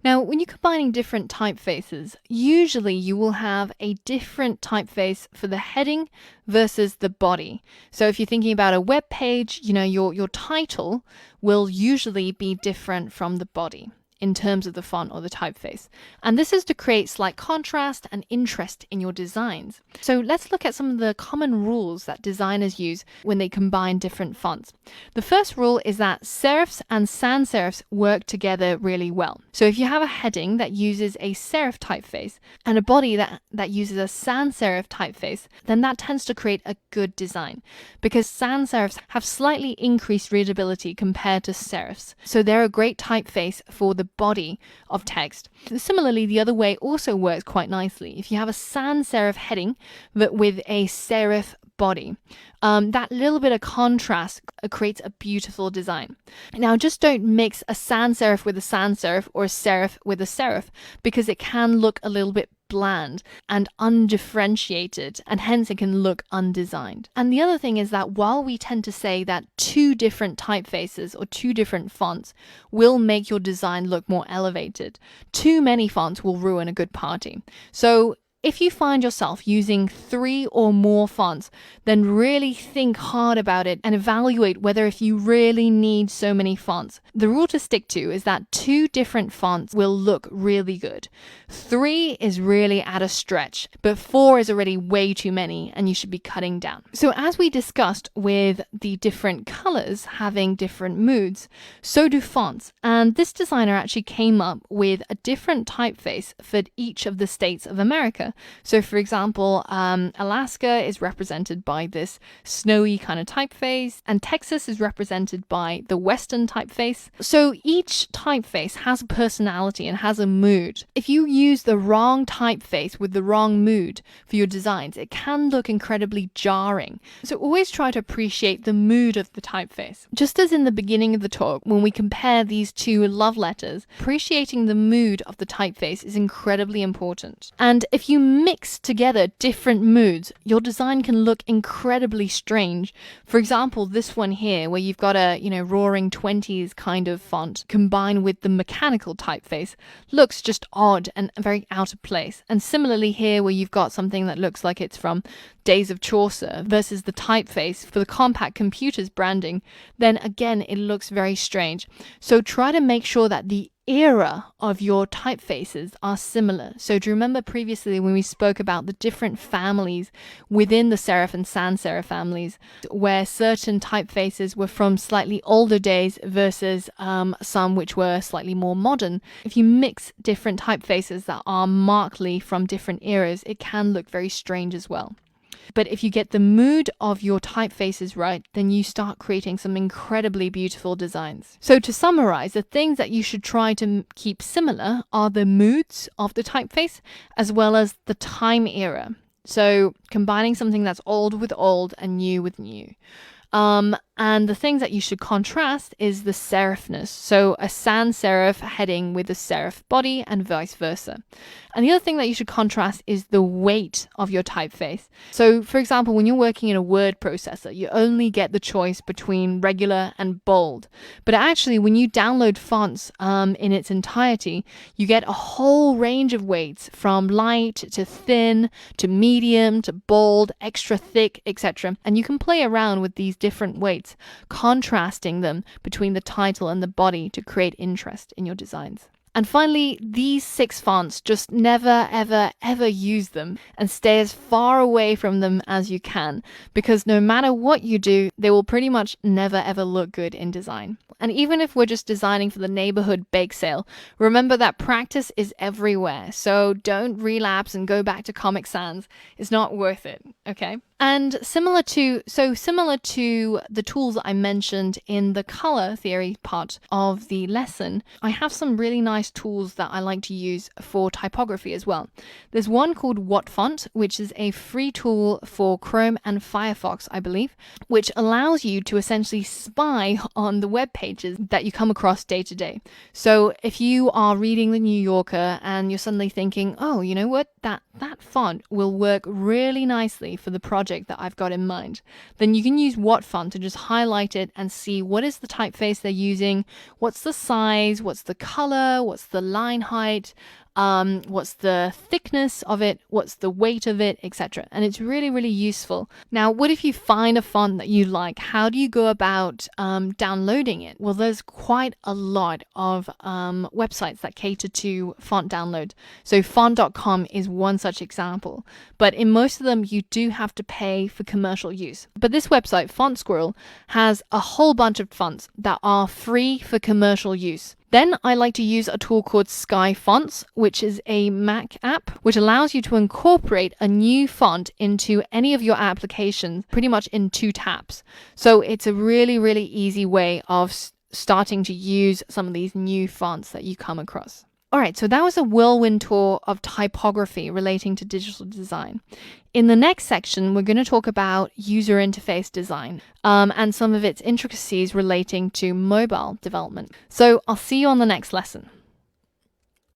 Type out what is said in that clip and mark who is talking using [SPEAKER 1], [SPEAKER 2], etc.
[SPEAKER 1] Now, when you're combining different typefaces, usually you will have a different typeface for the heading versus the body. So if you're thinking about a web page, your title will usually be different from the body in terms of the font or the typeface. And this is to create slight contrast and interest in your designs. So let's look at some of the common rules that designers use when they combine different fonts. The first rule is that serifs and sans serifs work together really well. So if you have a heading that uses a serif typeface and a body that uses a sans serif typeface, then that tends to create a good design because sans serifs have slightly increased readability compared to serifs. So they're a great typeface for the body of text. Similarly, the other way also works quite nicely. If you have a sans serif heading but with a serif body, that little bit of contrast creates a beautiful design. Now, just don't mix a sans serif with a sans serif or a serif with a serif because it can look a little bit bland and undifferentiated, and hence it can look undesigned. And the other thing is that while we tend to say that two different typefaces or two different fonts will make your design look more elevated, too many fonts will ruin a good party. So if you find yourself using 3 or more fonts, then really think hard about it and evaluate whether if you really need so many fonts. The rule to stick to is that 2 different fonts will look really good. 3 is really at a stretch, but 4 is already way too many and you should be cutting down. So as we discussed with the different colors having different moods, so do fonts. And this designer actually came up with a different typeface for each of the states of America. So for example, Alaska is represented by this snowy kind of typeface, and Texas is represented by the Western typeface. So each typeface has a personality and has a mood. If you use the wrong typeface with the wrong mood for your designs, it can look incredibly jarring. So always try to appreciate the mood of the typeface. Just as in the beginning of the talk, when we compare these two love letters, appreciating the mood of the typeface is incredibly important. And if you mix together different moods, your design can look incredibly strange. For example, this one here, where you've got a, roaring 20s kind of font combined with the mechanical typeface, looks just odd and very out of place. And similarly here, where you've got something that looks like it's from Days of Chaucer versus the typeface for the Compaq Computers branding, then again, it looks very strange. So try to make sure that the era of your typefaces are similar. So do you remember previously when we spoke about the different families within the serif and sans serif families, where certain typefaces were from slightly older days versus some which were slightly more modern? If you mix different typefaces that are markedly from different eras, it can look very strange as well. But if you get the mood of your typefaces right, then you start creating some incredibly beautiful designs. So to summarize, the things that you should try to keep similar are the moods of the typeface as well as the time era. So combining something that's old with old and new with new. And the things that you should contrast is the serifness. So a sans serif heading with a serif body and vice versa. And the other thing that you should contrast is the weight of your typeface. So for example, when you're working in a word processor, you only get the choice between regular and bold. But actually, when you download fonts in its entirety, you get a whole range of weights from light to thin to medium to bold, extra thick, etc. And you can play around with these different weights, contrasting them between the title and the body to create interest in your designs. And finally, these 6 fonts, just never, ever, ever use them and stay as far away from them as you can, because no matter what you do, they will pretty much never, ever look good in design. And even if we're just designing for the neighborhood bake sale, remember that practice is everywhere. So don't relapse and go back to Comic Sans. It's not worth it, okay? And similar to the tools that I mentioned in the color theory part of the lesson, I have some really nice tools that I like to use for typography as well. There's one called WhatFont, which is a free tool for Chrome and Firefox, I believe, which allows you to essentially spy on the web pages that you come across day to day. So if you are reading the New Yorker and you're suddenly thinking, oh, you know what, that font will work really nicely for the project project that I've got in mind, then you can use what font to just highlight it and see what is the typeface they're using, what's the size, what's the color, what's the line height, what's the thickness of it, what's the weight of it, etc. And it's really, really useful. Now, what if you find a font that you like? How do you go about downloading it? Well, there's quite a lot of websites that cater to font download. So font.com is one such example. But in most of them, you do have to pay for commercial use. But this website, Font Squirrel, has a whole bunch of fonts that are free for commercial use. Then I like to use a tool called Sky Fonts, which is a Mac app, which allows you to incorporate a new font into any of your applications pretty much in 2 taps. So it's a really, really easy way of starting to use some of these new fonts that you come across. All right, so that was a whirlwind tour of typography relating to digital design. In the next section, we're going to talk about user interface design and some of its intricacies relating to mobile development. So I'll see you on the next lesson.